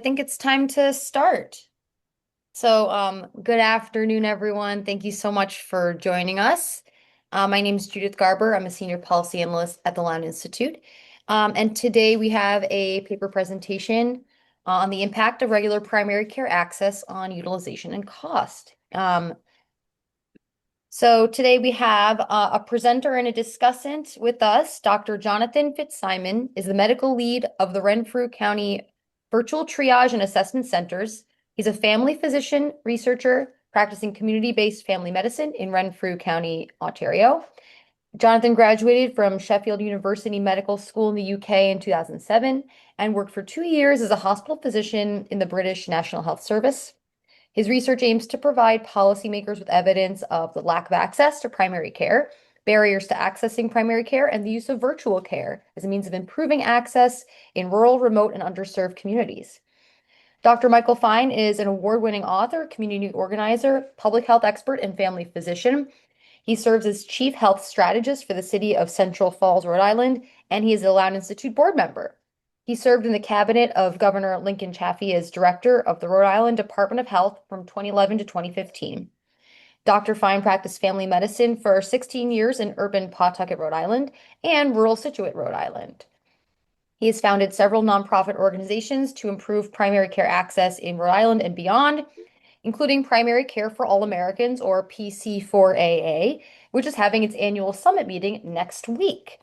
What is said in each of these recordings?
I think it's time to start. Good afternoon, everyone. Thank you so much for joining us. My name is Judith Garber. I'm a senior policy analyst at the Lown Institute. And today we have a paper presentation on the impact of regular primary care access on utilization and cost. So today we have a presenter and a discussant with us. Dr. Jonathan Fitzsimon is the medical lead of the Renfrew County Virtual Triage and Assessment Centers. He's a family physician researcher practicing community-based family medicine in Renfrew County, Ontario. Jonathan graduated from Sheffield University Medical School in the UK in 2007 and worked for 2 years as a hospital physician in the British National Health Service. His research aims to provide policymakers with evidence of the lack of access to primary care, barriers to accessing primary care, and the use of virtual care as a means of improving access in rural, remote, and underserved communities. Dr. Michael Fine is an award-winning author, community organizer, public health expert, and family physician. He serves as chief health strategist for the city of Central Falls, Rhode Island, and he is a Lown Institute board member. He served in the cabinet of Governor Lincoln Chafee as director of the Rhode Island Department of Health from 2011 to 2015. Dr. Fine practiced family medicine for 16 years in urban Pawtucket, Rhode Island, and rural Scituate, Rhode Island. He has founded several nonprofit organizations to improve primary care access in Rhode Island and beyond, including Primary Care for All Americans, or PC4AA, which is having its annual summit meeting next week.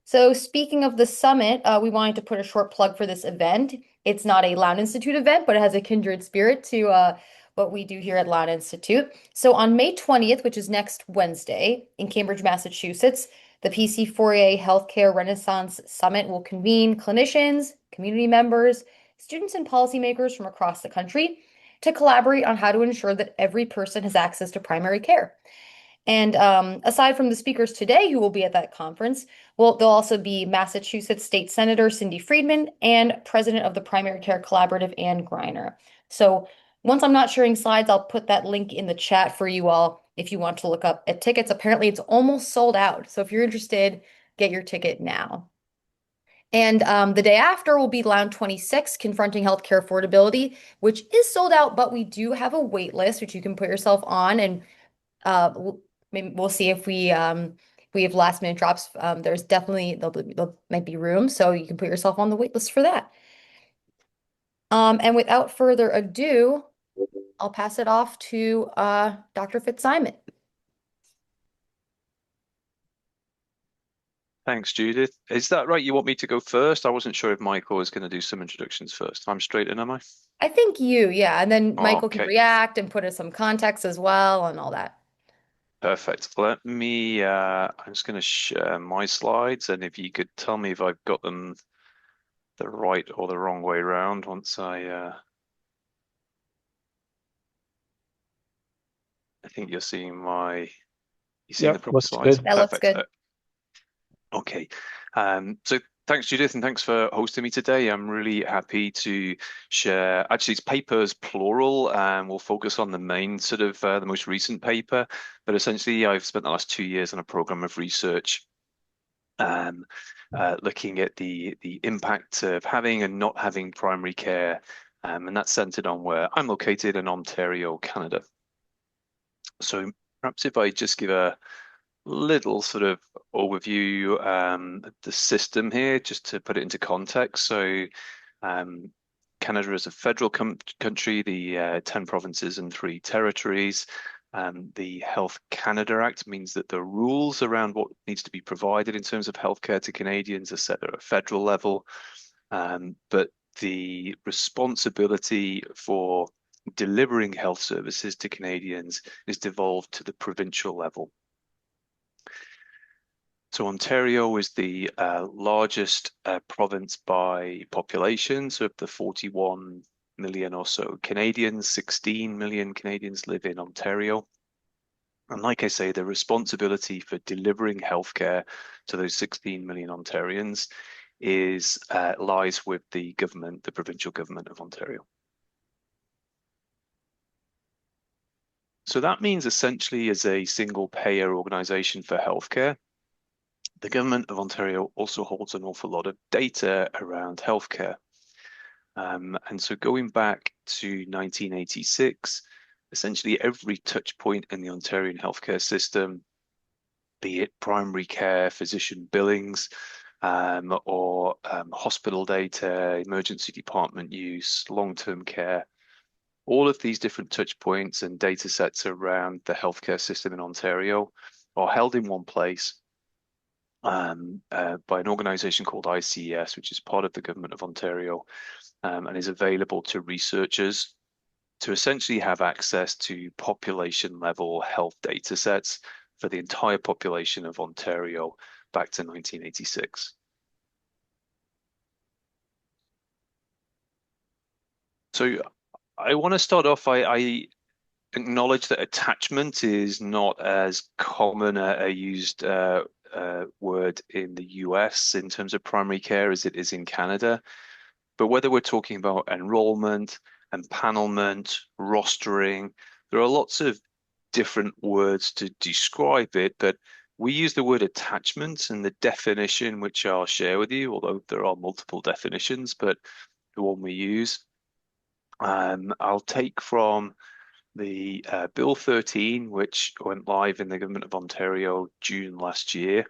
So speaking of the summit, we wanted to put a short plug for this event. It's not a Lown Institute event, but it has a kindred spirit to what we do here at Lown Institute. So on May 20th, which is next Wednesday in Cambridge, Massachusetts, the PC4A Healthcare Renaissance Summit will convene clinicians, community members, students, and policymakers from across the country to collaborate on how to ensure that every person has access to primary care. And aside from the speakers today who will be at that conference, well, there'll also be Massachusetts State Senator Cindy Friedman and President of the Primary Care Collaborative, Ann Greiner. So once I'm not sharing slides, I'll put that link in the chat for you all if you want to look up at tickets. Apparently, it's almost sold out. So if you're interested, get your ticket now. And the day after will be Lounge 26, Confronting Healthcare Affordability, which is sold out, but we do have a wait list, which you can put yourself on. And maybe we'll see if we have last minute drops. There's definitely there might be room, so you can put yourself on the wait list for that. And without further ado, I'll pass it off to Dr. Fitzsimon. Thanks, Judith. Is that right? You want me to go first? I wasn't sure if Michael was going to do some introductions first. I'm straight in, am I? I think yeah, and then Michael can Okay, react and put in some context as well and all that. perfect. Let me, I'm just going to share my slides, and if you could tell me if I've got them the right or the wrong way around once I think you're seeing you seeing the Yep, proper looks slides? good. That looks Perfect. good. Okay. So thanks, Judith, and thanks for hosting me today. I'm really happy to share, actually, it's papers plural, and we'll focus on the main sort of the most recent paper. But essentially, I've spent the last 2 years on a program of research looking at the impact of having and not having primary care, and that's centered on where I'm located in Ontario, Canada. So perhaps if I just give a little sort of overview of the system here, just to put it into context. So Canada is a federal country, the 10 provinces and 3 territories. The Health Canada Act means that the rules around what needs to be provided in terms of healthcare to Canadians are set at a federal level. But the responsibility for delivering health services to Canadians is devolved to the provincial level. So Ontario is the largest province by population. So of the 41 million or so Canadians, 16 million Canadians live in Ontario. And like I say, the responsibility for delivering healthcare to those 16 million Ontarians lies with the government, the provincial government of Ontario. So that means essentially as a single payer organization for healthcare, the government of Ontario also holds an awful lot of data around healthcare. And so going back to 1986, essentially every touch point in the Ontarian healthcare system, be it primary care, physician billings, or hospital data, emergency department use, long-term care, all of these different touch points and data sets around the healthcare system in Ontario are held in one place by an organization called ICES, which is part of the Government of Ontario, and is available to researchers to essentially have access to population level health data sets for the entire population of Ontario back to 1986. So I want to start off, I acknowledge that attachment is not as common a used word in the US in terms of primary care as it is in Canada. But whether we're talking about enrollment, empanelment, rostering, there are lots of different words to describe it, but we use the word attachment, and the definition, which I'll share with you, although there are multiple definitions, but the one we use, I'll take from the Bill 13, which went live in the Government of Ontario June last year,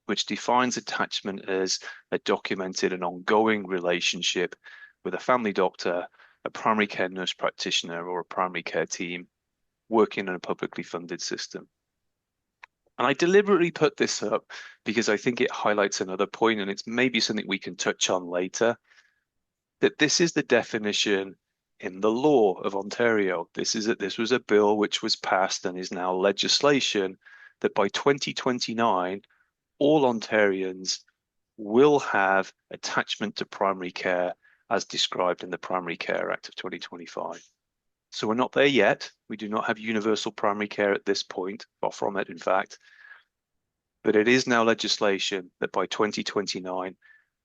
which defines attachment as a documented and ongoing relationship with a family doctor, a primary care nurse practitioner, or a primary care team working in a publicly funded system. And I deliberately put this up because I think it highlights another point, and it's maybe something we can touch on later, that this is the definition in the law of Ontario. This was a bill which was passed and is now legislation that by 2029, all Ontarians will have attachment to primary care as described in the Primary Care Act of 2025. So we're not there yet. We do not have universal primary care at this point, far from it, in fact. But it is now legislation that by 2029,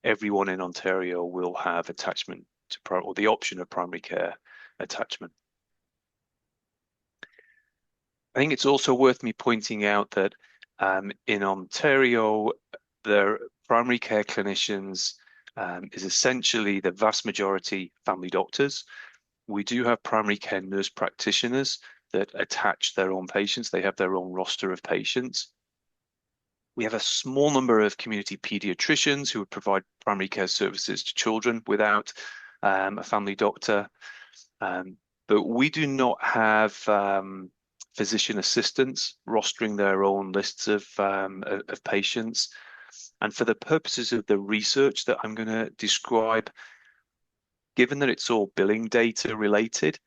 everyone in Ontario will have attachment to or the option of primary care attachment. I think it's also worth me pointing out that in Ontario, their primary care clinicians is essentially the vast majority family doctors. We do have primary care nurse practitioners that attach their own patients. They have their own roster of patients. We have a small number of community pediatricians who would provide primary care services to children without a family doctor. But we do not have physician assistants rostering their own lists of patients. And for the purposes of the research that I'm going to describe, given that it's all billing data related,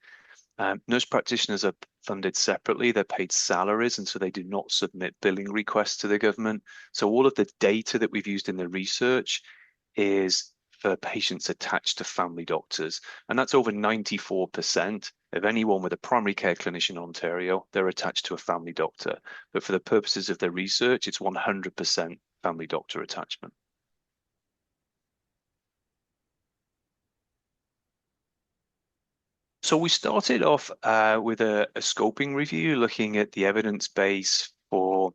nurse practitioners are funded separately. They're paid salaries, and so they do not submit billing requests to the government. So all of the data that we've used in the research is for patients attached to family doctors. And that's over 94% of anyone with a primary care clinician in Ontario, they're attached to a family doctor. But for the purposes of the research, it's 100% family doctor attachment. So we started off with a scoping review, looking at the evidence base for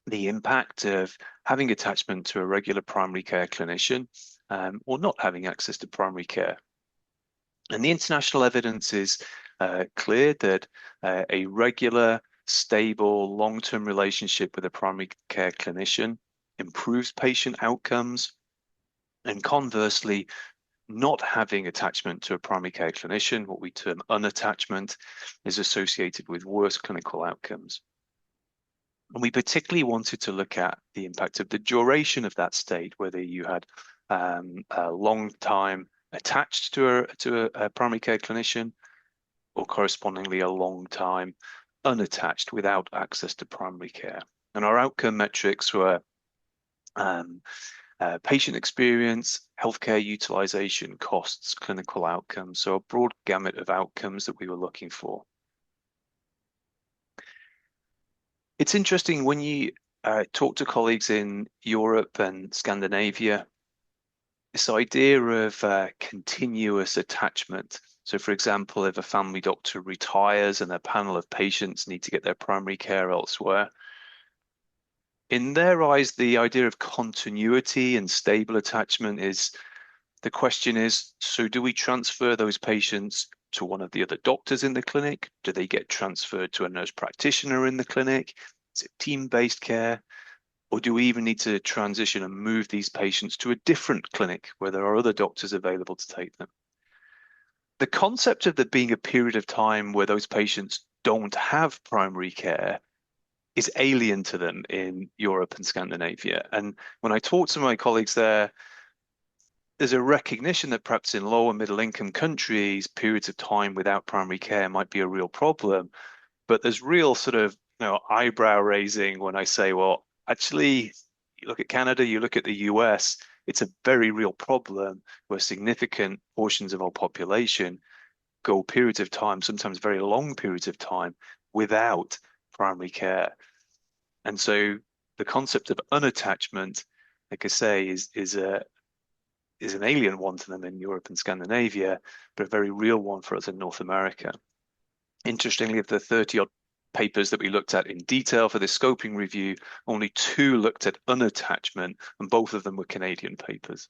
the impact of having attachment to a regular primary care clinician or not having access to primary care. And the international evidence is clear that a regular, stable, long-term relationship with a primary care clinician improves patient outcomes, and conversely, not having attachment to a primary care clinician, what we term unattachment, is associated with worse clinical outcomes. And we particularly wanted to look at the impact of the duration of that state, whether you had a long time attached to a primary care clinician or correspondingly a long time unattached without access to primary care. And our outcome metrics were patient experience, healthcare utilization, costs, clinical outcomes. So a broad gamut of outcomes that we were looking for. It's interesting when you talk to colleagues in Europe and Scandinavia, this idea of continuous attachment. So for example, if a family doctor retires and their panel of patients need to get their primary care elsewhere, in their eyes, the idea of continuity and stable attachment is The question is, so do we transfer those patients to one of the other doctors in the clinic? Do they get transferred to a nurse practitioner in the clinic? Is it team-based care? Or do we even need to transition and move these patients to a different clinic where there are other doctors available to take them? The concept of there being a period of time where those patients don't have primary care is alien to them in Europe and Scandinavia. And when I talk to my colleagues there, there's a recognition that perhaps in low and middle income countries, periods of time without primary care might be a real problem. But there's real sort of eyebrow raising when I say, well, actually, you look at Canada, you look at the US, it's a very real problem where significant portions of our population go periods of time, sometimes very long periods of time, without primary care. And so the concept of unattachment, like I say, is an alien one to them in Europe and Scandinavia, but a very real one for us in North America. Interestingly, of the 30 odd papers that we looked at in detail for this scoping review, only 2 looked at unattachment, and both of them were Canadian papers.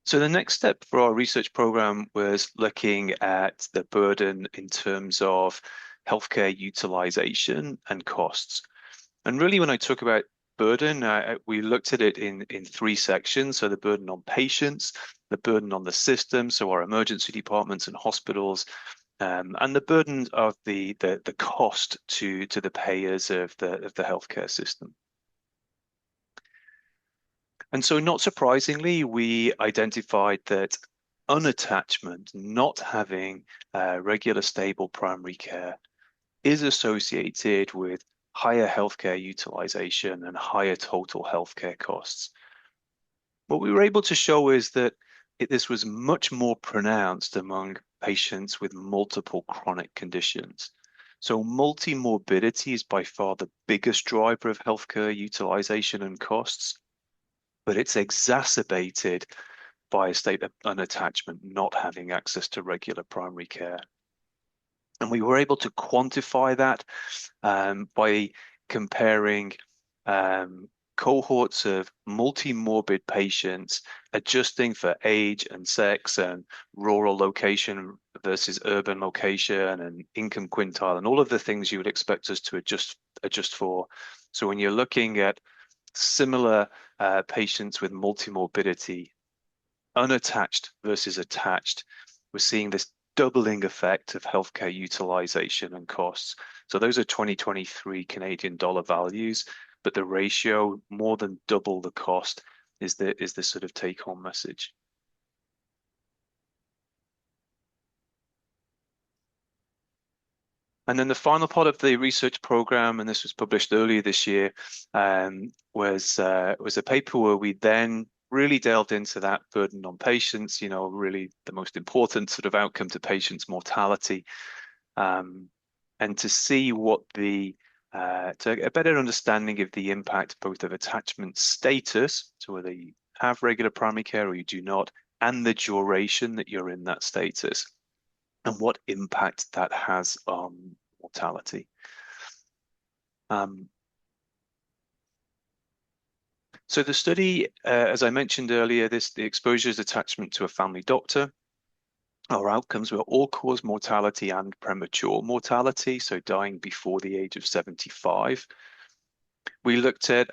So the next step for our research program was looking at the burden in terms of healthcare utilization and costs. And really, when I talk about burden, we looked at it in 3 sections. So the burden on patients, the burden on the system, so our emergency departments and hospitals, and the burden of the cost to the payers of the healthcare system. And so not surprisingly, we identified that unattachment, not having regular stable primary care, is associated with higher healthcare utilization and higher total healthcare costs. What we were able to show is that this was much more pronounced among patients with multiple chronic conditions. So multimorbidity is by far the biggest driver of healthcare utilization and costs, but it's exacerbated by a state of unattachment, not having access to regular primary care. And we were able to quantify that by comparing cohorts of multimorbid patients, adjusting for age and sex and rural location versus urban location and income quintile and all of the things you would expect us to adjust for. So when you're looking at similar patients with multimorbidity, unattached versus attached, we're seeing this doubling effect of healthcare utilization and costs. So those are 2023 Canadian dollar values, but the ratio more than double the cost is the sort of take-home message. And then the final part of the research program, and this was published earlier this year, was a paper where we then really delved into that burden on patients, really the most important sort of outcome to patients' mortality, and to see what to a better understanding of the impact both of attachment status, so whether you have regular primary care or you do not, and the duration that you're in that status, and what impact that has on mortality. So the study, as I mentioned earlier, the exposure is attachment to a family doctor. Our outcomes were all-cause mortality and premature mortality, so dying before the age of 75. We looked at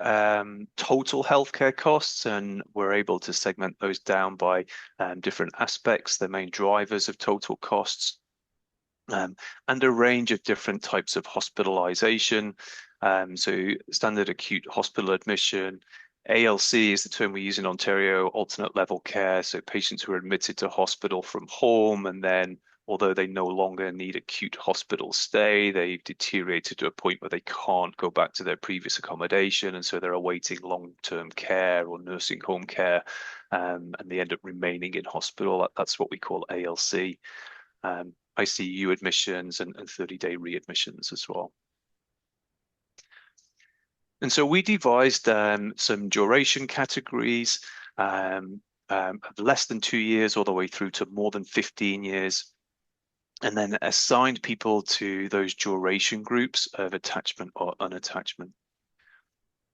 total healthcare costs and were able to segment those down by different aspects, the main drivers of total costs, and a range of different types of hospitalization. So standard acute hospital admission, ALC is the term we use in Ontario, alternate level care. So patients who are admitted to hospital from home, and then although they no longer need acute hospital stay, they've deteriorated to a point where they can't go back to their previous accommodation. And so they're awaiting long-term care or nursing home care, and they end up remaining in hospital. That's what we call ALC. ICU admissions and 30-day readmissions as well. And so we devised some duration categories of less than 2 years all the way through to more than 15 years, and then assigned people to those duration groups of attachment or unattachment.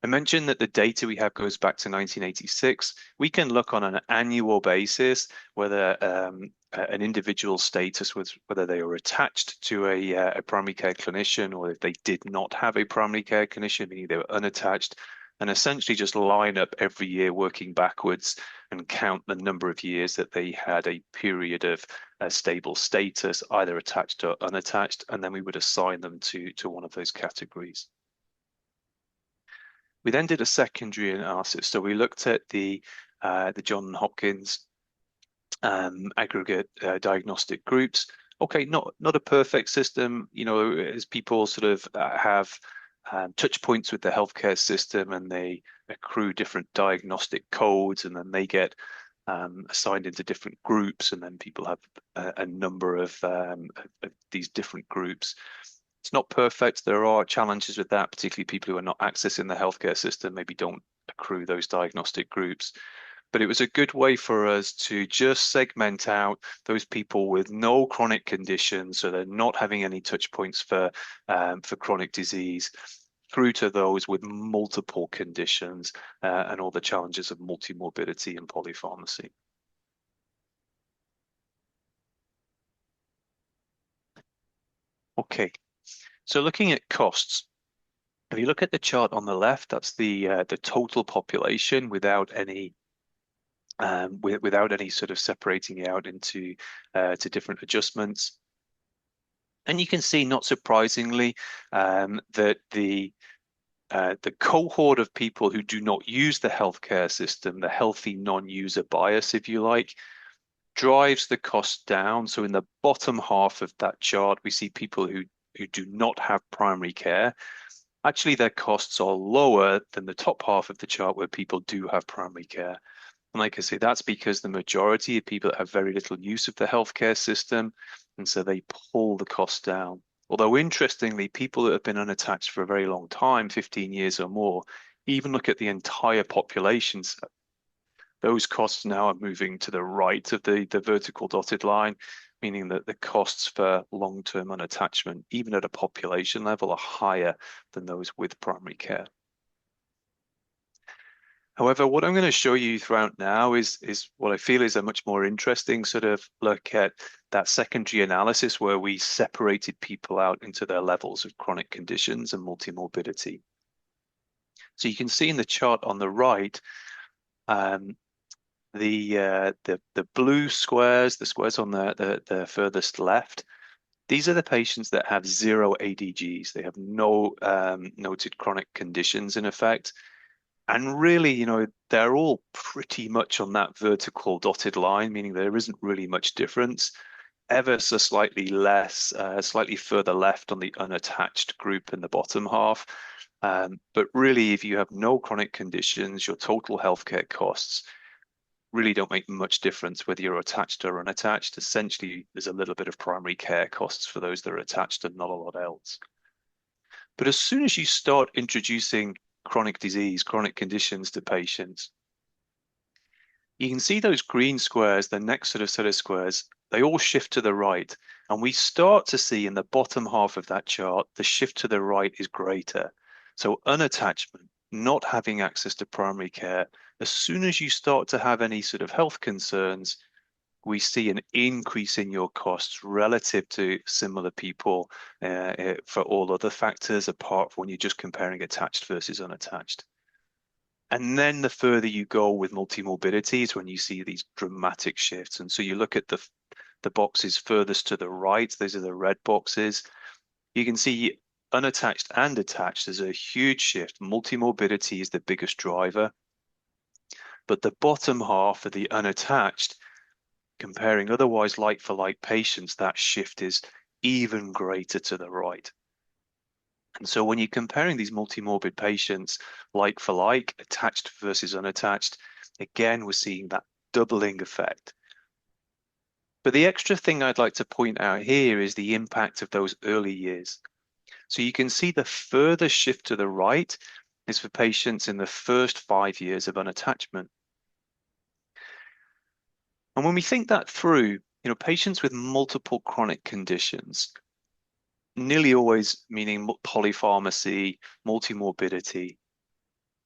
I mentioned that the data we have goes back to 1986. We can look on an annual basis whether an individual's status was whether they were attached to a primary care clinician or if they did not have a primary care clinician, meaning they were unattached, and essentially just line up every year working backwards and count the number of years that they had a period of stable status, either attached or unattached, and then we would assign them to one of those categories. We then did a secondary analysis. So we looked at the John Hopkins aggregate diagnostic groups. Okay, not a perfect system, as people sort of have touch points with the healthcare system and they accrue different diagnostic codes and then they get assigned into different groups, and then people have a number of these different groups. It's not perfect. There are challenges with that, particularly people who are not accessing the healthcare system maybe don't accrue those diagnostic groups. But it was a good way for us to just segment out those people with no chronic conditions, so they're not having any touch points for chronic disease, through to those with multiple conditions and all the challenges of multimorbidity and polypharmacy. Okay, so looking at costs, if you look at the chart on the left, that's the total population without any sort of separating it out into to different adjustments. And you can see, not surprisingly, that the cohort of people who do not use the healthcare system, the healthy non-user bias, if you like, drives the cost down. So in the bottom half of that chart, we see people who do not have primary care. Actually, their costs are lower than the top half of the chart where people do have primary care. And like I say, that's because the majority of people have very little use of the healthcare system, and so they pull the cost down. Although interestingly, people that have been unattached for a very long time, 15 years or more, even look at the entire populations, those costs now are moving to the right of the vertical dotted line, meaning that the costs for long-term unattachment, even at a population level, are higher than those with primary care. However, what I'm going to show you throughout now is what I feel is a much more interesting sort of look at that secondary analysis where we separated people out into their levels of chronic conditions and multimorbidity. So you can see in the chart on the right, the blue squares, the squares on the furthest left, these are the patients that have 0 ADGs. They have no noted chronic conditions in effect. And really, they're all pretty much on that vertical dotted line, meaning there isn't really much difference. Ever so slightly less, slightly further left on the unattached group in the bottom half. But really, if you have no chronic conditions, your total healthcare costs really don't make much difference whether you're attached or unattached. Essentially, there's a little bit of primary care costs for those that are attached and not a lot else. But as soon as you start introducing chronic disease, chronic conditions to patients, you can see those green squares, the next sort of set of squares, they all shift to the right. And we start to see in the bottom half of that chart, the shift to the right is greater. So unattachment, not having access to primary care, as soon as you start to have any sort of health concerns, we see an increase in your costs relative to similar people for all other factors, apart from when you're just comparing attached versus unattached. And then the further you go with multimorbidity is when you see these dramatic shifts. And so you look at the boxes furthest to the right, those are the red boxes. You can see unattached and attached, there's a huge shift. Multimorbidity is the biggest driver. But the bottom half of the unattached, comparing otherwise like-for-like patients, that shift is even greater to the right. And so when you're comparing these multimorbid patients like for like, attached versus unattached, again, we're seeing that doubling effect. But the extra thing I'd like to point out here is the impact of those early years. So you can see the further shift to the right is for patients in the first 5 years of unattachment. And when we think that through, patients with multiple chronic conditions, nearly always meaning polypharmacy, multimorbidity,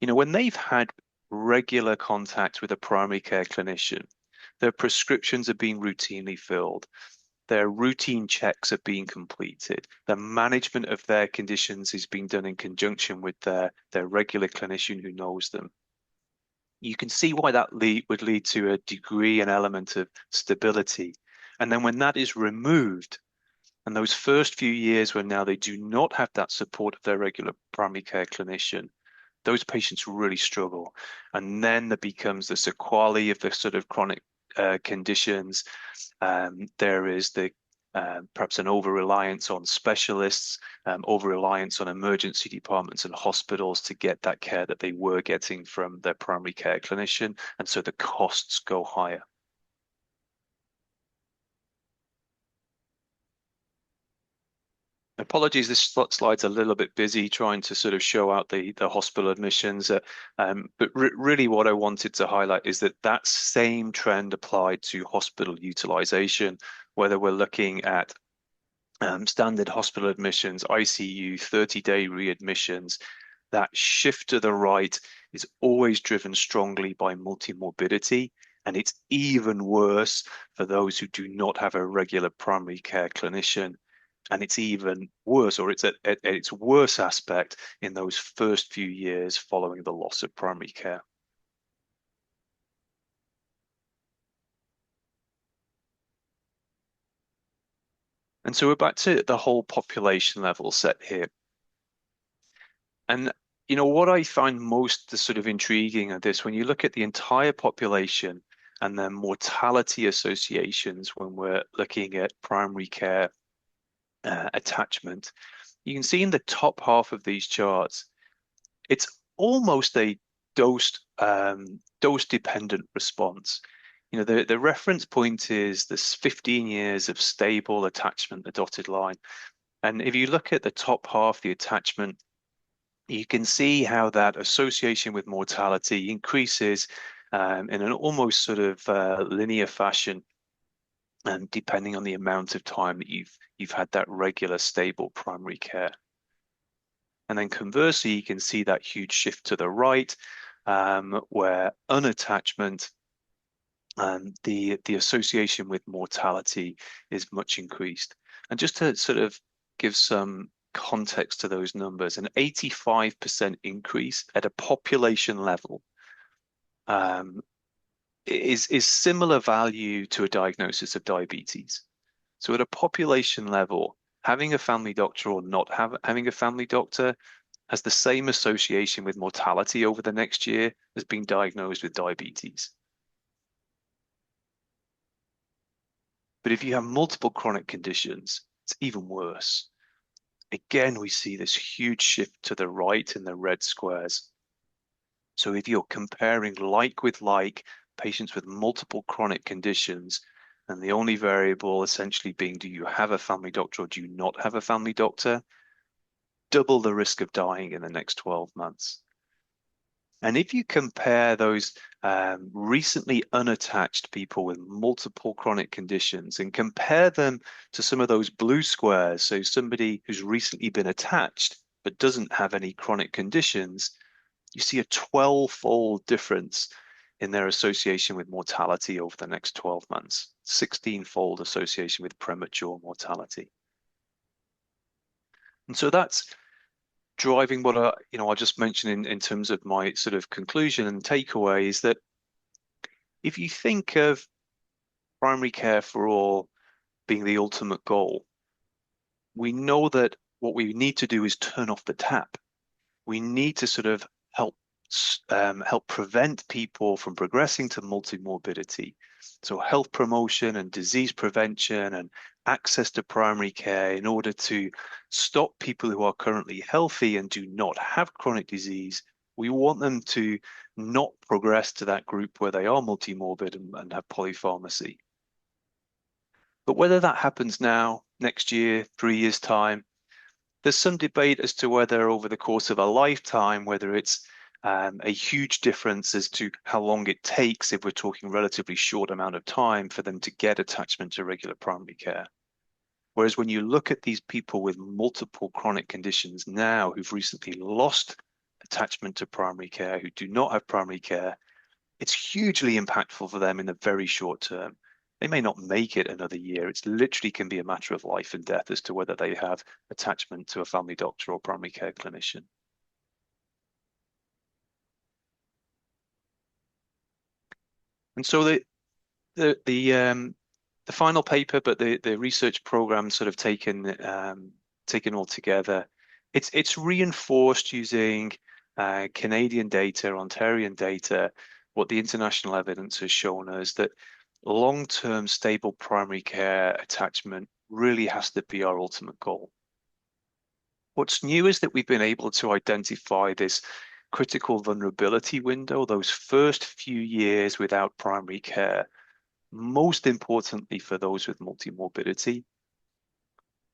when they've had regular contact with a primary care clinician, their prescriptions are being routinely filled. Their routine checks are being completed. The management of their conditions is being done in conjunction with their regular clinician who knows them. You can see why that would lead to a degree and element of stability. And then when that is removed, and those first few years when now they do not have that support of their regular primary care clinician, those patients really struggle. And then there becomes the sequelae of the sort of chronic conditions. There is the perhaps an over-reliance on specialists, over-reliance on emergency departments and hospitals to get that care that they were getting from their primary care clinician. And so the costs go higher. Apologies, this slide's a little bit busy trying to sort of show out the hospital admissions. But really what I wanted to highlight is that same trend applied to hospital utilization, whether we're looking at standard hospital admissions, ICU, 30-day readmissions. That shift to the right is always driven strongly by multimorbidity, and it's even worse for those who do not have a regular primary care clinician. And it's even worse, or it's at its worst aspect in those first few years following the loss of primary care. And so we're back to the whole population level set here. And what I find most sort of intriguing of this, when you look at the entire population and then mortality associations when we're looking at primary care attachment, you can see in the top half of these charts, it's almost a dose dependent response. The reference point is this 15 years of stable attachment, the dotted line. And if you look at the top half, the attachment, you can see how that association with mortality increases in an almost sort of linear fashion, depending on the amount of time that you've had that regular, stable primary care. And then conversely, you can see that huge shift to the right, where unattachment and the association with mortality is much increased. And just to sort of give some context to those numbers, an 85% increase at a population level is similar value to a diagnosis of diabetes. So at a population level, having a family doctor or not having a family doctor has the same association with mortality over the next year as being diagnosed with diabetes. But if you have multiple chronic conditions, it's even worse. Again, we see this huge shift to the right in the red squares. So if you're comparing like with like, patients with multiple chronic conditions, and the only variable essentially being, do you have a family doctor or do you not have a family doctor? Double the risk of dying in the next 12 months. And if you compare those recently unattached people with multiple chronic conditions and compare them to some of those blue squares, so somebody who's recently been attached but doesn't have any chronic conditions, you see a 12-fold difference in their association with mortality over the next 12 months, 16-fold association with premature mortality. And so that's driving what I'll just mention in terms of my sort of conclusion and takeaway is that if you think of primary care for all being the ultimate goal, we know that what we need to do is turn off the tap. We need to sort of help prevent people from progressing to multimorbidity. So health promotion and disease prevention and access to primary care in order to stop people who are currently healthy and do not have chronic disease. We want them to not progress to that group where they are multimorbid and have polypharmacy. But whether that happens now, next year, 3 years' time, there's some debate as to whether over the course of a lifetime, whether it's a huge difference as to how long it takes if we're talking relatively short amount of time for them to get attachment to regular primary care. Whereas when you look at these people with multiple chronic conditions now who've recently lost attachment to primary care, who do not have primary care, it's hugely impactful for them in the very short term. They may not make it another year. It's literally can be a matter of life and death as to whether they have attachment to a family doctor or primary care clinician. And so the final paper, but the research program sort of taken all together. It's reinforced using Canadian data, Ontarian data, what the international evidence has shown us that long-term stable primary care attachment really has to be our ultimate goal. What's new is that we've been able to identify this critical vulnerability window, those first few years without primary care, most importantly for those with multimorbidity.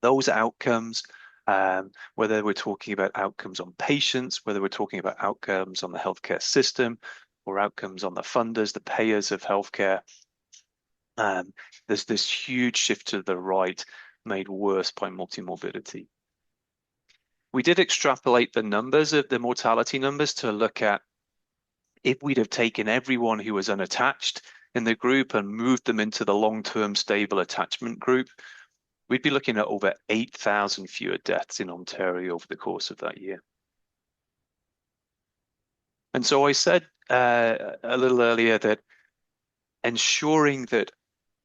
Those outcomes, whether we're talking about outcomes on patients, whether we're talking about outcomes on the healthcare system, or outcomes on the funders, the payers of healthcare, there's this huge shift to the right made worse by multimorbidity. We did extrapolate the numbers of the mortality numbers to look at if we'd have taken everyone who was unattached in the group and moved them into the long-term stable attachment group, we'd be looking at over 8,000 fewer deaths in Ontario over the course of that year. And so I said a little earlier that ensuring that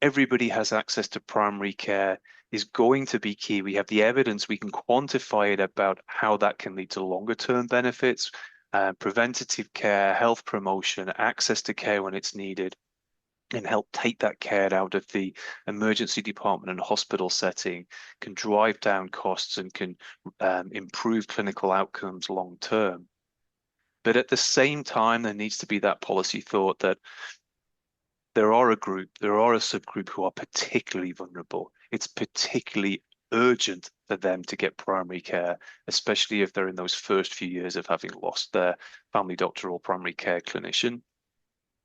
everybody has access to primary care is going to be key. We have the evidence, we can quantify it about how that can lead to longer term benefits, preventative care, health promotion, access to care when it's needed, and help take that care out of the emergency department and hospital setting, can drive down costs and can improve clinical outcomes long term. But at the same time, there needs to be that policy thought that there are a subgroup who are particularly vulnerable. It's particularly urgent for them to get primary care, especially if they're in those first few years of having lost their family doctor or primary care clinician.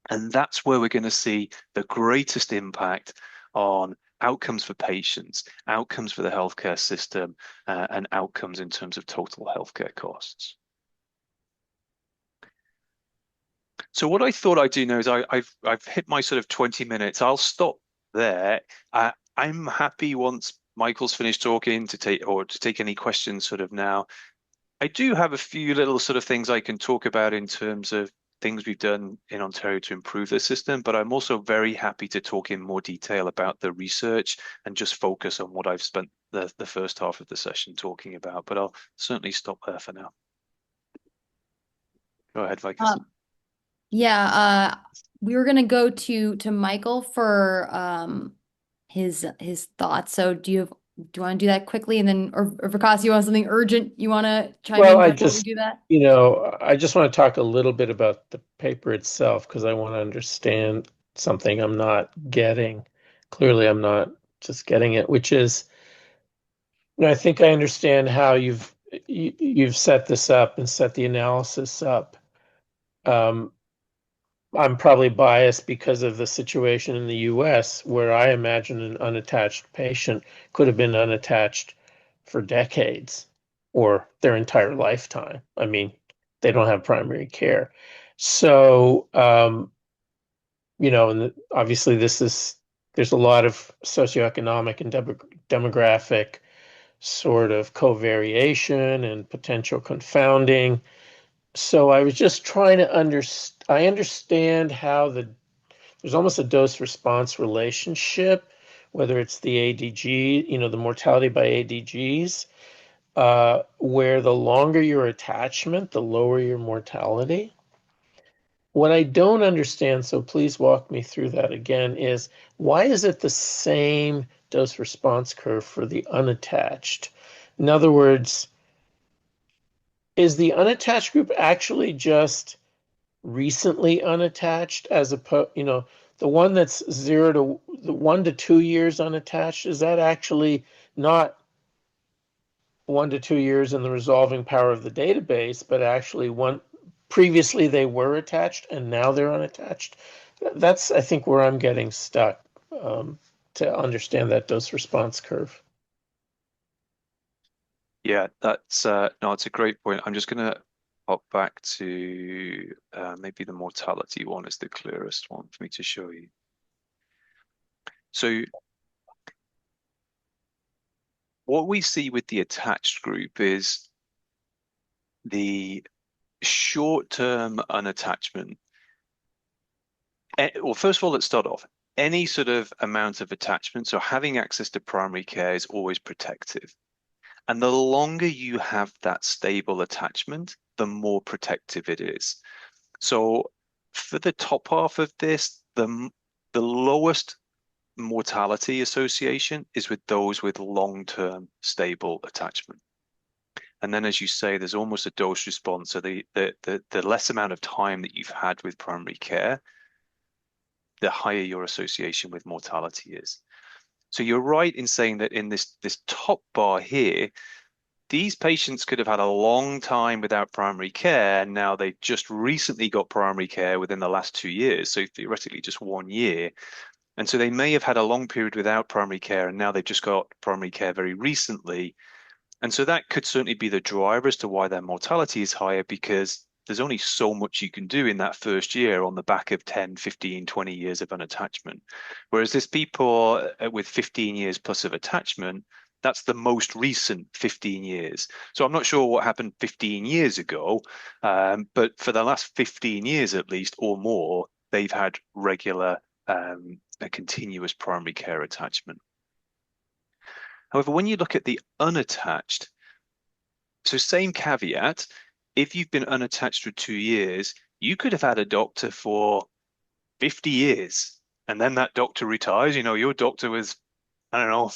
And that's where we're going to see the greatest impact on outcomes for patients, outcomes for the healthcare system, and outcomes in terms of total healthcare costs. So what I thought I'd do now is I've hit my sort of 20 minutes. I'll stop there. I'm happy once Michael's finished talking to take any questions sort of now. I do have a few little sort of things I can talk about in terms of things we've done in Ontario to improve the system, but I'm also very happy to talk in more detail about the research and just focus on what I've spent the first half of the session talking about. But I'll certainly stop there for now. Go ahead, Vicus. Yeah, we were gonna go to Michael for his thoughts. So do you want to do that quickly, and then or Vikas, you want something urgent? You want to chime Well, in before we do that? I just want to talk a little bit about the paper itself because I want to understand something I'm not getting. Clearly, I'm not just getting it, which is, I think I understand how you've set this up and set the analysis up. Um, I'm probably biased because of the situation in the US where I imagine an unattached patient could have been unattached for decades or their entire lifetime. I mean, they don't have primary care. So, and obviously there's a lot of socioeconomic and demographic sort of covariation and potential confounding. So I was just trying to understand. I understand how there's almost a dose response relationship, whether it's the ADG, the mortality by ADGs, where the longer your attachment, the lower your mortality. What I don't understand, so please walk me through that again, is why is it the same dose response curve for the unattached? In other words, is the unattached group actually just recently unattached as opposed, the one that's the 1 to 2 years unattached, is that actually not 1 to 2 years in the resolving power of the database, but actually previously they were attached and now they're unattached? That's, I think, where I'm getting stuck to understand that dose response curve. Yeah, that's no, it's a great point. I'm just gonna hop back to maybe the mortality one is the clearest one for me to show you. So what we see with the attached group is the short-term unattachment. Well, first of all, let's start off. Any sort of amount of attachment, so having access to primary care is always protective. And the longer you have that stable attachment, the more protective it is. So for the top half of this, the lowest mortality association is with those with long-term stable attachment. And then, as you say, there's almost a dose response. So the less amount of time that you've had with primary care, the higher your association with mortality is. So you're right in saying that in this top bar here, these patients could have had a long time without primary care, and now they just recently got primary care within the last 2 years. So theoretically, just 1 year. And so they may have had a long period without primary care, and now they've just got primary care very recently. And so that could certainly be the driver as to why their mortality is higher, because there's only so much you can do in that first year on the back of 10, 15, 20 years of unattachment. Whereas there's people with 15 years plus of attachment, that's the most recent 15 years. So I'm not sure what happened 15 years ago, but for the last 15 years at least or more, they've had regular a continuous primary care attachment. However, when you look at the unattached, so same caveat, if you've been unattached for 2 years, you could have had a doctor for 50 years, and then that doctor retires. You know, your doctor was, I don't know,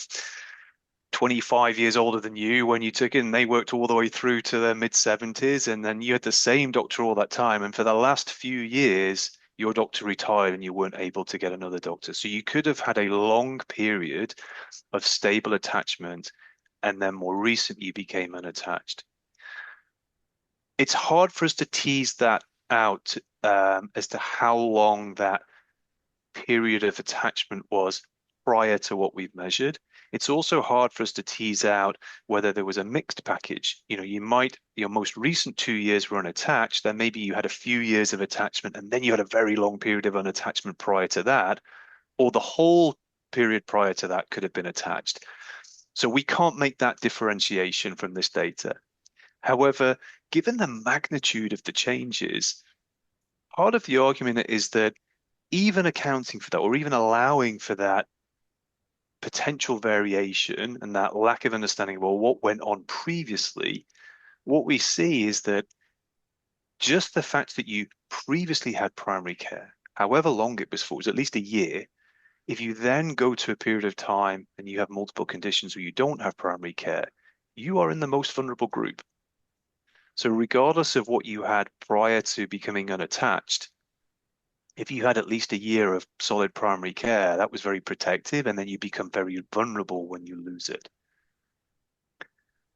25 years older than you when you took it, and they worked all the way through to their mid-70s, and then you had the same doctor all that time. And for the last few years, your doctor retired and you weren't able to get another doctor. So you could have had a long period of stable attachment, and then more recently you became unattached. It's hard for us to tease that out as to how long that period of attachment was prior to what we've measured. It's also hard for us to tease out whether there was a mixed package. You know, your most recent 2 years were unattached, then maybe you had a few years of attachment, and then you had a very long period of unattachment prior to that, or the whole period prior to that could have been attached. So we can't make that differentiation from this data. However, given the magnitude of the changes, part of the argument is that even accounting for that, or even allowing for that potential variation and that lack of understanding of, well, what went on previously, what we see is that just the fact that you previously had primary care, however long it was for, was at least a year. If you then go to a period of time and you have multiple conditions where you don't have primary care, you are in the most vulnerable group. So regardless of what you had prior to becoming unattached, if you had at least a year of solid primary care, that was very protective, and then you become very vulnerable when you lose it.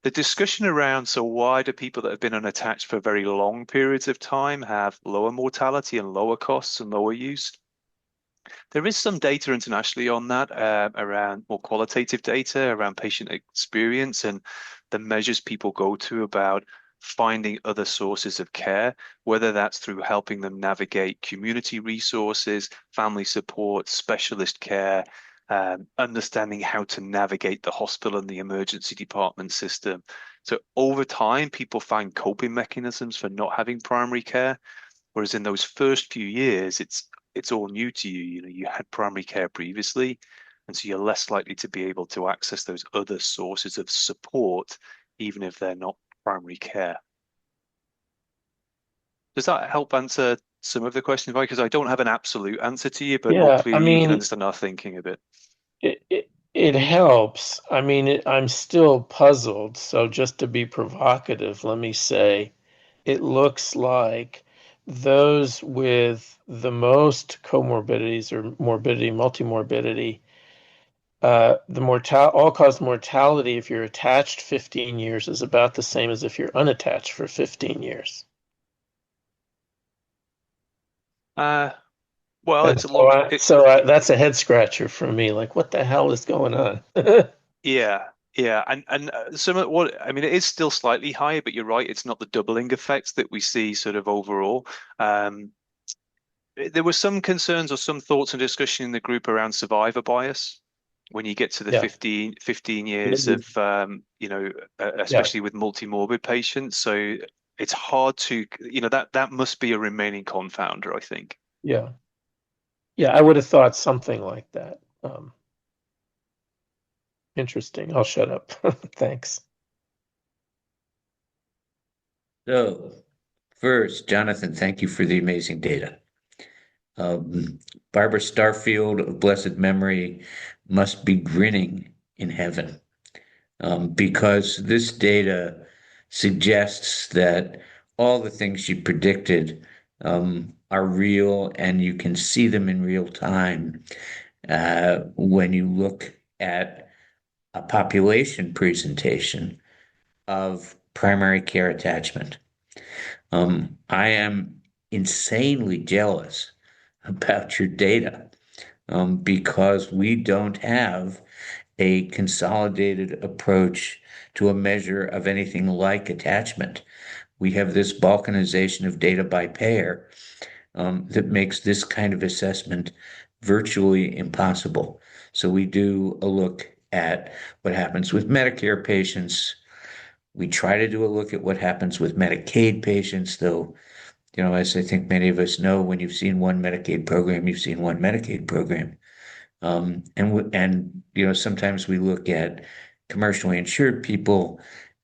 The discussion around, so why do people that have been unattached for very long periods of time have lower mortality and lower costs and lower use? There is some data internationally on that, around more qualitative data around patient experience and the measures people go to about finding other sources of care, whether that's through helping them navigate community resources, family support, specialist care, understanding how to navigate the hospital and the emergency department system. So over time, people find coping mechanisms for not having primary care, whereas in those first few years, it's all new to you. You know, you had primary care previously, and so you're less likely to be able to access those other sources of support, even if they're not primary care. Does that help answer some of the questions, because I don't have an absolute answer to you, but Yeah, I hopefully you can mean, understand our thinking a bit. it helps. I mean, I'm still puzzled. So just to be provocative, let me say, it looks like those with the most comorbidities or morbidity, multimorbidity, the all-cause mortality if you're attached 15 years is about the same as if you're unattached for 15 years. Well, And it's a long, that's a head scratcher for me. Like, what the hell is going on? yeah, Yeah, and some of what I mean, it is still slightly higher, but you're right, it's not the doubling effect that we see sort of overall. Um, there were some concerns or some thoughts and discussion in the group around survivor bias when you get to the Yeah. 15 years Mhm. of, Yeah. especially with multimorbid patients. So it's hard to, that must be a remaining confounder, I think. Yeah. Yeah. I would have thought something like that. Interesting. I'll shut up. Thanks. So, first, Jonathan, thank you for the amazing data. Barbara Starfield of blessed memory must be grinning in heaven, because this data suggests that all the things she predicted are real, and you can see them in real time when you look at a population presentation of primary care attachment. I am insanely jealous about your data, because we don't have a consolidated approach to a measure of anything like attachment. We have this balkanization of data by payer, that makes this kind of assessment virtually impossible. So we do a look at what happens with Medicare patients. We try to do a look at what happens with Medicaid patients, though, as I think many of us know, when you've seen one Medicaid program, you've seen one Medicaid program. And sometimes we look at commercially insured people,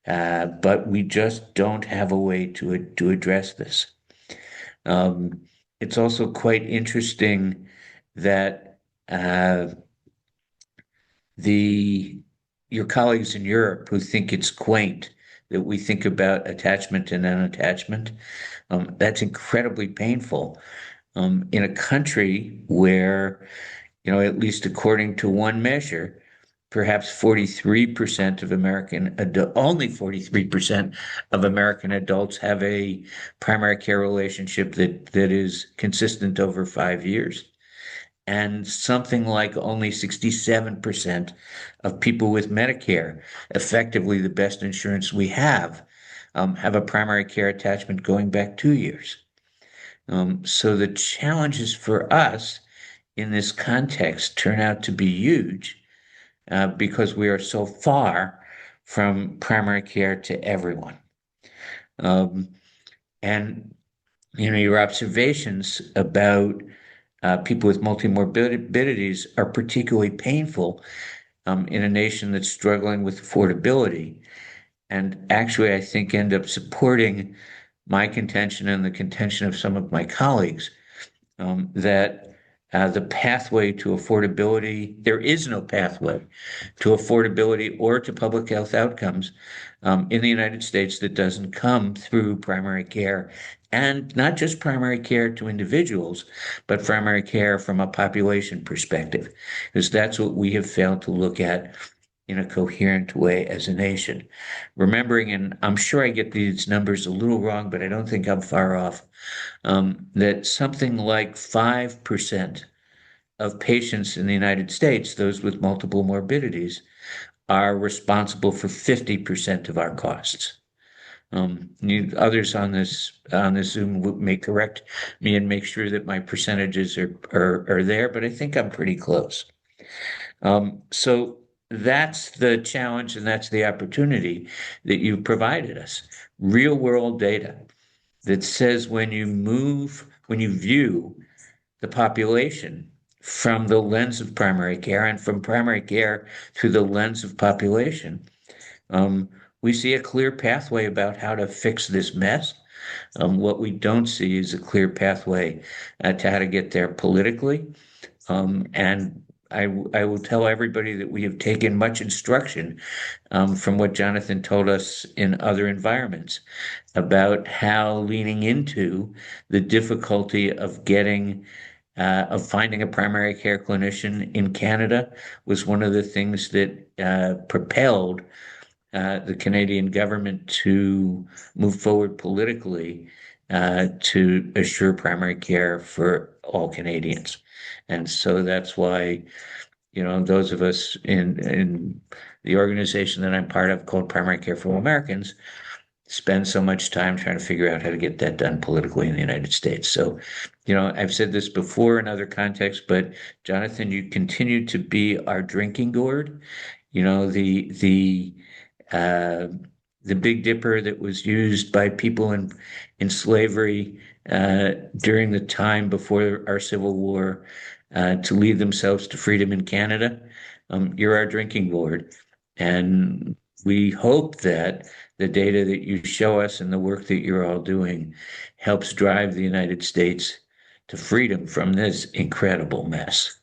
but we just don't have a way to address this. Um, it's also quite interesting that uh, the your colleagues in Europe who think it's quaint that we think about attachment and unattachment, that's incredibly painful in a country where, at least according to one measure, perhaps 43% of only 43% of American adults have a primary care relationship that is consistent over 5 years. And something like only 67% of people with Medicare, effectively the best insurance we have a primary care attachment going back 2 years. So the challenges for us in this context turn out to be huge, because we are so far from primary care to everyone. Um, and your observations about people with multimorbidities are particularly painful in a nation that's struggling with affordability. And actually, I think end up supporting my contention and the contention of some of my colleagues, that the pathway to affordability, there is no pathway to affordability or to public health outcomes in the United States that doesn't come through primary care. And not just primary care to individuals, but primary care from a population perspective, because that's what we have failed to look at in a coherent way as a nation. Remembering, and I'm sure I get these numbers a little wrong, but I don't think I'm far off, that something like 5% of patients in the United States, those with multiple morbidities, are responsible for 50% of our costs. Others on this Zoom may correct me and make sure that my percentages are there, but I think I'm pretty close. So that's the challenge, and that's the opportunity that you've provided us. Real world data that says when you view the population from the lens of primary care and from primary care through the lens of population, um, we see a clear pathway about how to fix this mess. What we don't see is a clear pathway to how to get there politically. And I will tell everybody that we have taken much instruction from what Jonathan told us in other environments about how leaning into the difficulty of finding a primary care clinician in Canada was one of the things that propelled the Canadian government to move forward politically to assure primary care for all Canadians. And so that's why those of us in the organization that I'm part of called Primary Care for All Americans spend so much time trying to figure out how to get that done politically in the United States. So, I've said this before in other contexts, but Jonathan, you continue to be our drinking gourd. You know, uh, the Big Dipper that was used by people in slavery during the time before our Civil War to lead themselves to freedom in Canada. You're our drinking gourd. And we hope that the data that you show us and the work that you're all doing helps drive the United States to freedom from this incredible mess.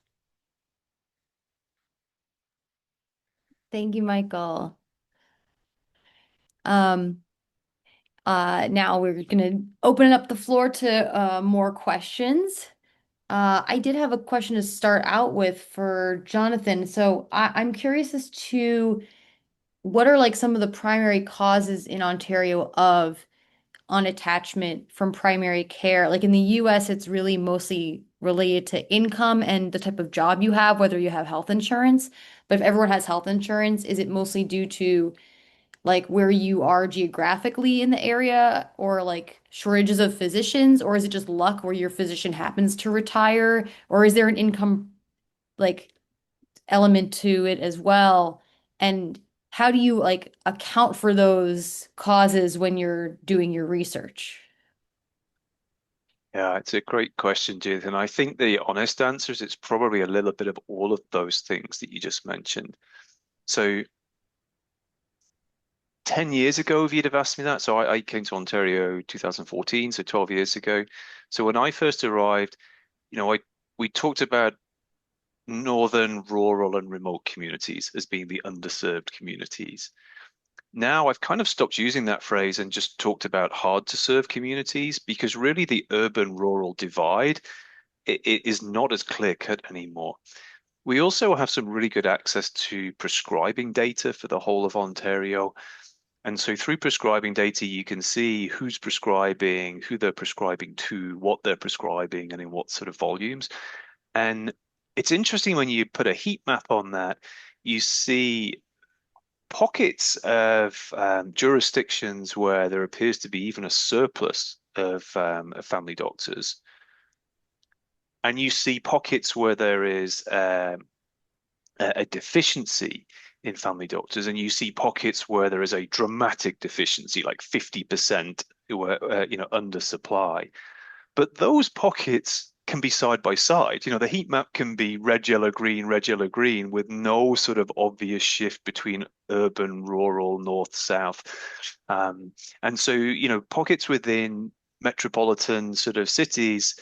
Thank you, Michael. Now we're gonna open up the floor to more questions. I did have a question to start out with for Jonathan. So I'm curious as to what are like some of the primary causes in Ontario of unattachment from primary care? Like in the US, it's really mostly related to income and the type of job you have, whether you have health insurance. But if everyone has health insurance, is it mostly due to like where you are geographically in the area or like shortages of physicians, or is it just luck where your physician happens to retire, or is there an income like element to it as well? And how do you like account for those causes when you're doing your research? Yeah, it's a great question, Judith. And I think the honest answer is it's probably a little bit of all of those things that you just mentioned. So 10 years ago, if you'd have asked me that, so I came to Ontario 2014, so 12 years ago. So when I first arrived, we talked about northern, rural, and remote communities as being the underserved communities. Now I've kind of stopped using that phrase and just talked about hard to serve communities because really the urban-rural divide it is not as clear-cut anymore. We also have some really good access to prescribing data for the whole of Ontario. And so through prescribing data, you can see who's prescribing, who they're prescribing to, what they're prescribing, and in what sort of volumes. And it's interesting when you put a heat map on that, you see pockets of jurisdictions where there appears to be even a surplus of family doctors. And you see pockets where there is a deficiency in family doctors, and you see pockets where there is a dramatic deficiency, like 50% under supply. But those pockets can be side by side. The heat map can be red, yellow, green, with no sort of obvious shift between urban, rural, north, south. And so, pockets within metropolitan sort of cities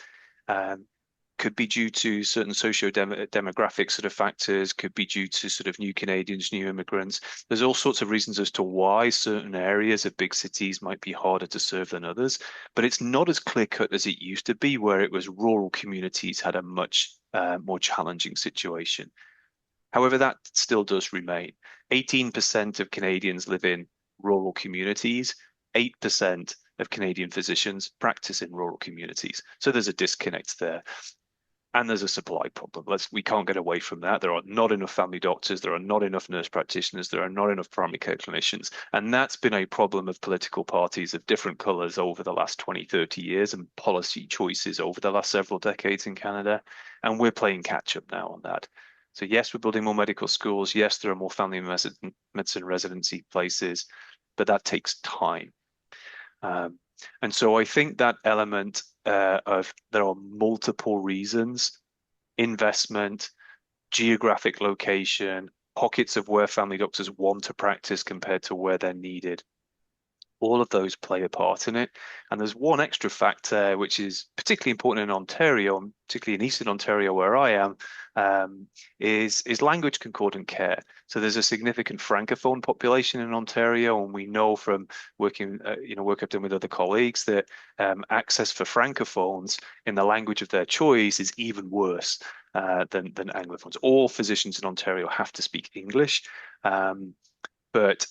could be due to certain socio-demographic sort of factors, could be due to sort of new Canadians, new immigrants. There's all sorts of reasons as to why certain areas of big cities might be harder to serve than others, but it's not as clear-cut as it used to be, where it was rural communities had a much more challenging situation. However, that still does remain. 18% of Canadians live in rural communities, 8% of Canadian physicians practice in rural communities. So there's a disconnect there. And there's a supply problem. We can't get away from that. There are not enough family doctors. There are not enough nurse practitioners. There are not enough primary care clinicians. And that's been a problem of political parties of different colors over the last 20, 30 years and policy choices over the last several decades in Canada. And we're playing catch up now on that. So yes, we're building more medical schools. Yes, there are more family medicine residency places, but that takes time. And so I think that element of there are multiple reasons, investment, geographic location, pockets of where family doctors want to practice compared to where they're needed. All of those play a part in it. And there's one extra factor, which is particularly important in Ontario, and particularly in Eastern Ontario where I am, is language concordant care. So there's a significant Francophone population in Ontario, and we know from working, work I've done with other colleagues that access for Francophones in the language of their choice is even worse than Anglophones. All physicians in Ontario have to speak English, but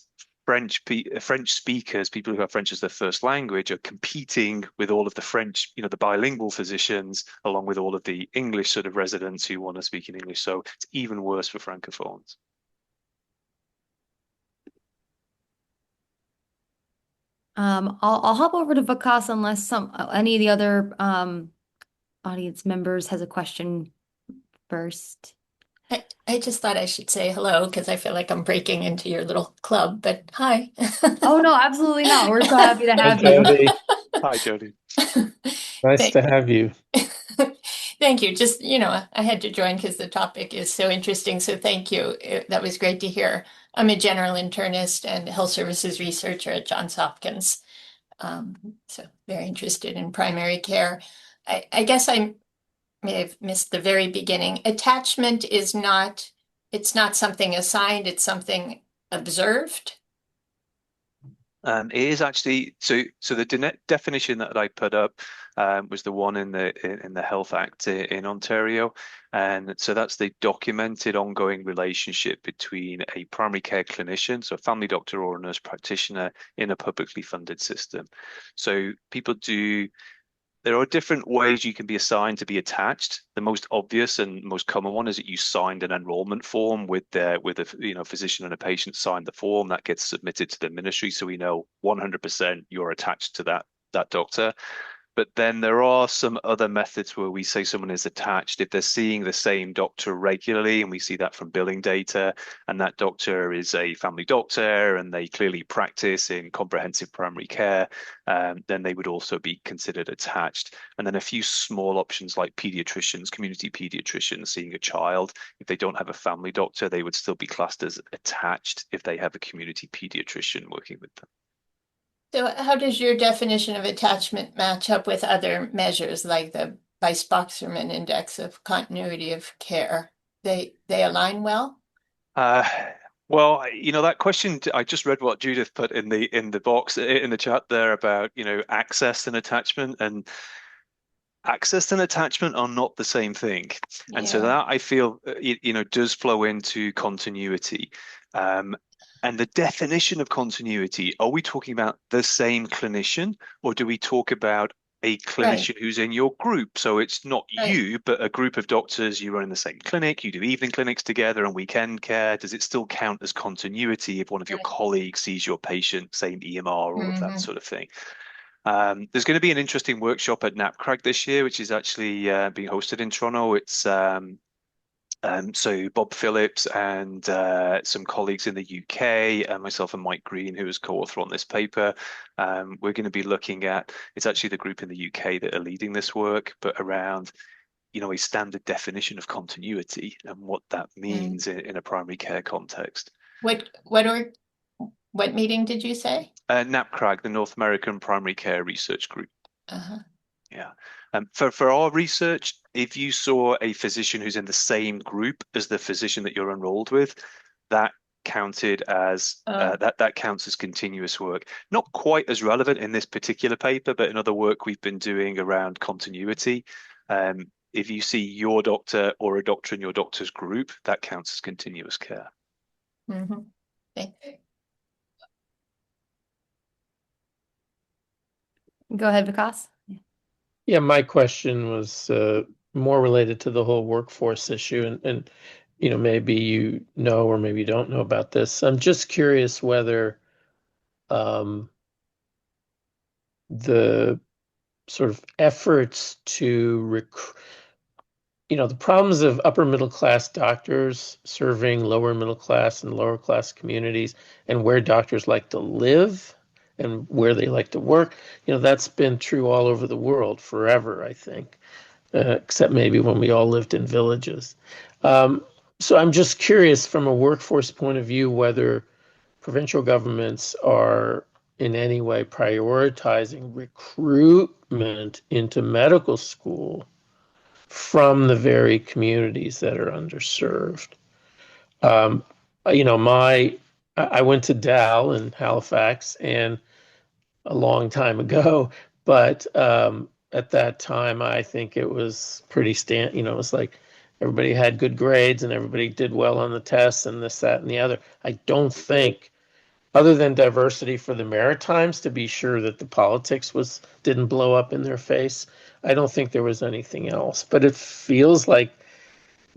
French speakers, people who have French as their first language, are competing with all of the French, the bilingual physicians, along with all of the English sort of residents who want to speak in English. So it's even worse for francophones. I'll hop over to Vikas unless any of the other audience members has a question first. I just thought I should say hello because I feel like I'm breaking into your little club, but hi. Oh, no, absolutely not. We're so happy to Hi, have you. Jody. Hi, Jody. Nice to have you. Thank you. Just, I had to join because the topic is so interesting. So thank you. That was great to hear. I'm a general internist and health services researcher at Johns Hopkins. So very interested in primary care. I guess I may have missed the very beginning. Attachment is not, it's not something assigned, it's something observed. It is actually so the definition that I put up was the one in the Health Act in Ontario, and so that's the documented ongoing relationship between a primary care clinician, so a family doctor or a nurse practitioner in a publicly funded system. So there are different ways you can be assigned to be attached. The most obvious and most common one is that you signed an enrollment form with a physician and a patient signed the form that gets submitted to the ministry, so we know 100% you're attached to that doctor. But then there are some other methods where we say someone is attached if they're seeing the same doctor regularly, and we see that from billing data, and that doctor is a family doctor and they clearly practice in comprehensive primary care, then they would also be considered attached. And then a few small options like pediatricians, community pediatricians seeing a child. If they don't have a family doctor, they would still be classed as attached if they have a community pediatrician working with them. So how does your definition of attachment match up with other measures like the Weiss-Boxerman Index of Continuity of Care? They align well? Well, that question, I just read what Judith put in the box in the chat there about, access and attachment, and access and attachment are not the same thing. And so that I feel, does flow into continuity. And the definition of continuity, are we talking about the same clinician, or do we talk about a clinician who's in your group? So it's not you, but a group of doctors, you run in the same clinic, you do evening clinics together and weekend care. Does it still count as continuity if one of your colleagues sees your patient, same EMR, all of that sort of thing? There's going to be an interesting workshop at NAPCRAG this year, which is actually being hosted in Toronto. It's so Bob Phillips and some colleagues in the UK, and myself and Mike Green, who is co-author on this paper, we're going to be looking at, it's actually the group in the UK that are leading this work, but around, a standard definition of continuity and what that means in a primary care context. What meeting did you say? NAPCRAG, the North American Primary Care Research Group. Uh-huh. Yeah. For our research, if you saw a physician who's in the same group as the physician that you're enrolled with, that counted as that counts as continuous work. Not quite as relevant in this particular paper, but in other work we've been doing around continuity. If you see your doctor or a doctor in your doctor's group, that counts as continuous care. Mm-hmm. Go ahead, Vikas. Yeah, my question was more related to the whole workforce issue, and maybe you know or maybe you don't know about this. I'm just curious whether the sort of efforts to recruit, the problems of upper middle class doctors serving lower middle class and lower class communities, and where doctors like to live and where they like to work, that's been true all over the world forever, I think, except maybe when we all lived in villages. So I'm just curious from a workforce point of view whether provincial governments are in any way prioritizing recruitment into medical school from the very communities that are underserved. I went to Dal in Halifax and a long time ago, but at that time, I think it was pretty it was like everybody had good grades and everybody did well on the tests and this, that, and the other. I don't think other than diversity for the Maritimes, to be sure that the politics didn't blow up in their face. I don't think there was anything else, but it feels like,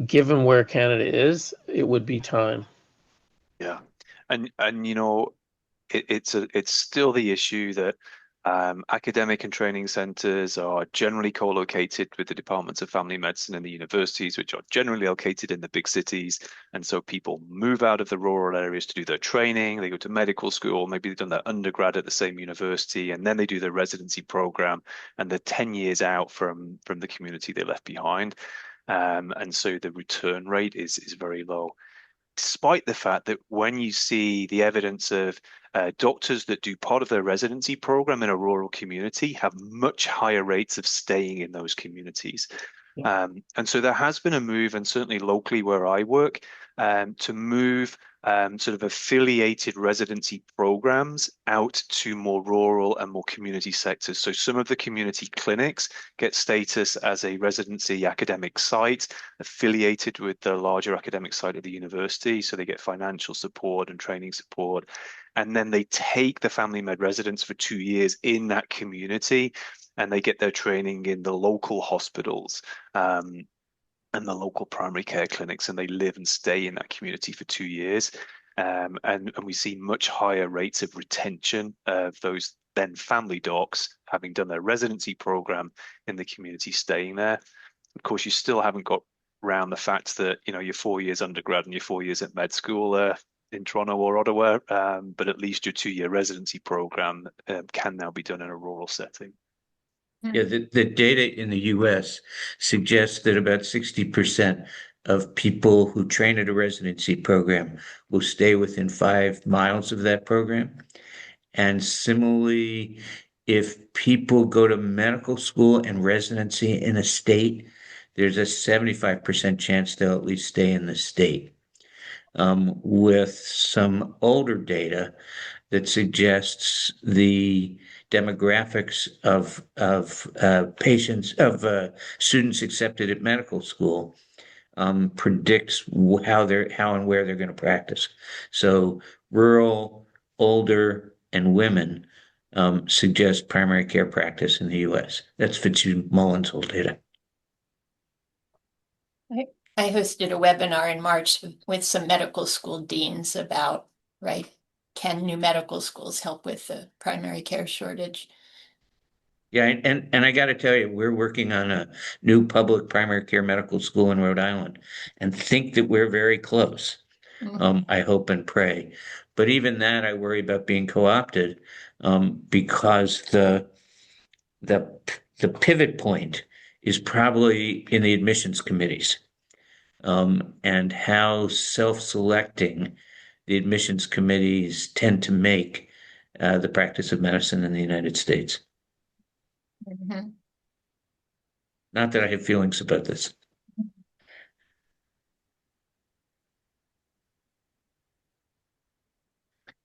given where Canada is, it would be time. Yeah. And it's still the issue that academic and training centres are generally co-located with the departments of family medicine and the universities, which are generally located in the big cities. And so people move out of the rural areas to do their training. They go to medical school, maybe they've done their undergrad at the same university, and then they do their residency program, and they're 10 years out from the community they left behind. And so the return rate is very low, despite the fact that when you see the evidence of doctors that do part of their residency program in a rural community have much higher rates of staying in those communities. And so there has been a move, and certainly locally where I work, to move sort of affiliated residency programs out to more rural and more community sectors. So some of the community clinics get status as a residency academic site affiliated with the larger academic site of the university. So they get financial support and training support. And then they take the family med residents for 2 years in that community, and they get their training in the local hospitals and the local primary care clinics, and they live and stay in that community for 2 years. And we see much higher rates of retention of those then family docs having done their residency program in the community staying there. Of course, you still haven't got around the fact that, your 4 years undergrad and your 4 years at med school in Toronto or Ottawa, but at least your 2-year residency program can now be done in a rural setting. Yeah, the data in the US suggests that about 60% of people who train at a residency program will stay within 5 miles of that program. And similarly, if people go to medical school and residency in a state, there's a 75% chance they'll at least stay in the state. With some older data that suggests the demographics of students accepted at medical school predicts how and where they're going to practice. So rural, older, and women suggest primary care practice in the U.S. That's Fitzsimon's old data. I hosted a webinar in March with some medical school deans about, can new medical schools help with the primary care shortage? Yeah, and I got to tell you, we're working on a new public primary care medical school in Rhode Island, and think that we're very close. I hope and pray, but even that, I worry about being co-opted, because the pivot point is probably in the admissions committees, and how self-selecting the admissions committees tend to make the practice of medicine in the United States. Not that I have feelings about this.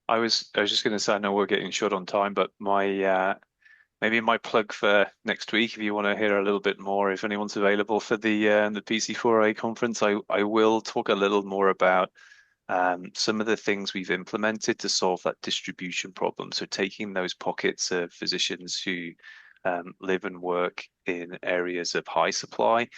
I was just going to say, I know we're getting short on time, but maybe my plug for next week, if you want to hear a little bit more, if anyone's available for the PC4A conference, I will talk a little more about some of the things we've implemented to solve that distribution problem. So taking those pockets of physicians who live and work in areas of high supply,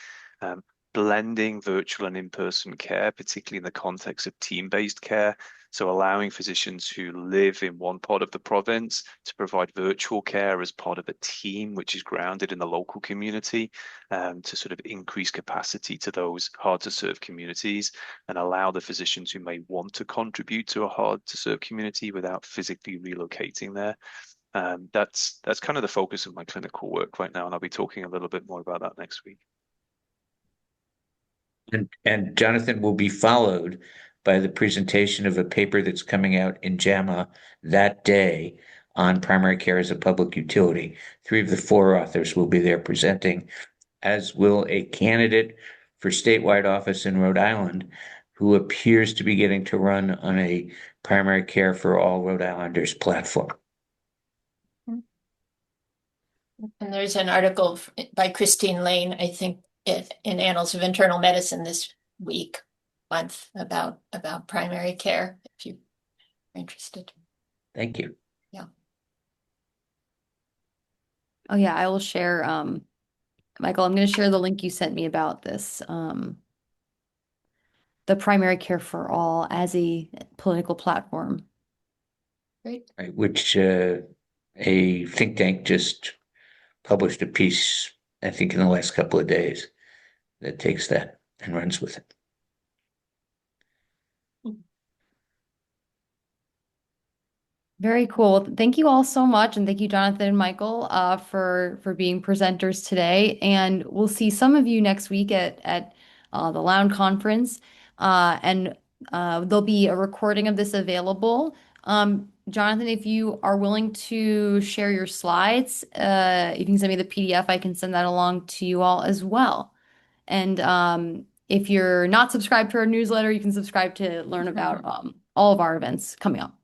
blending virtual and in-person care, particularly in the context of team-based care. So allowing physicians who live in one part of the province to provide virtual care as part of a team which is grounded in the local community, to sort of increase capacity to those hard to serve communities and allow the physicians who may want to contribute to a hard to serve community without physically relocating there. That's kind of the focus of my clinical work right now, and I'll be talking a little bit more about that next week. And Jonathan will be followed by the presentation of a paper that's coming out in JAMA that day on primary care as a public utility. 3 of the 4 authors will be there presenting, as will a candidate for statewide office in Rhode Island who appears to be getting to run on a primary care for all Rhode Islanders platform. And there's an article by Christine Lane, I think, in Annals of Internal Medicine this month about primary care, if you're interested. Thank you. Oh yeah, I will share, Michael, I'm going to share the link you sent me about this, the Primary Care for All as a political platform. Great. Right, which a think tank just published a piece, I think, in the last couple of days that takes that and runs with it. Very cool. Thank you all so much, and thank you, Jonathan and Michael, for being presenters today. And we'll see some of you next week at the Lown Conference, and there'll be a recording of this available. Jonathan, if you are willing to share your slides, you can send me the PDF. I can send that along to you all as well. And if you're not subscribed to our newsletter, you can subscribe to learn about all of our events coming up.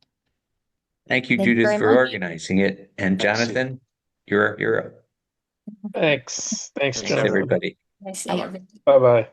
Thank you, Thank you Judith, very for much. organizing it. And Thanks, Steve. Jonathan, you're up. Thanks. Thanks, Thanks, Jonathan. everybody. Nice seeing everybody. Bye-bye.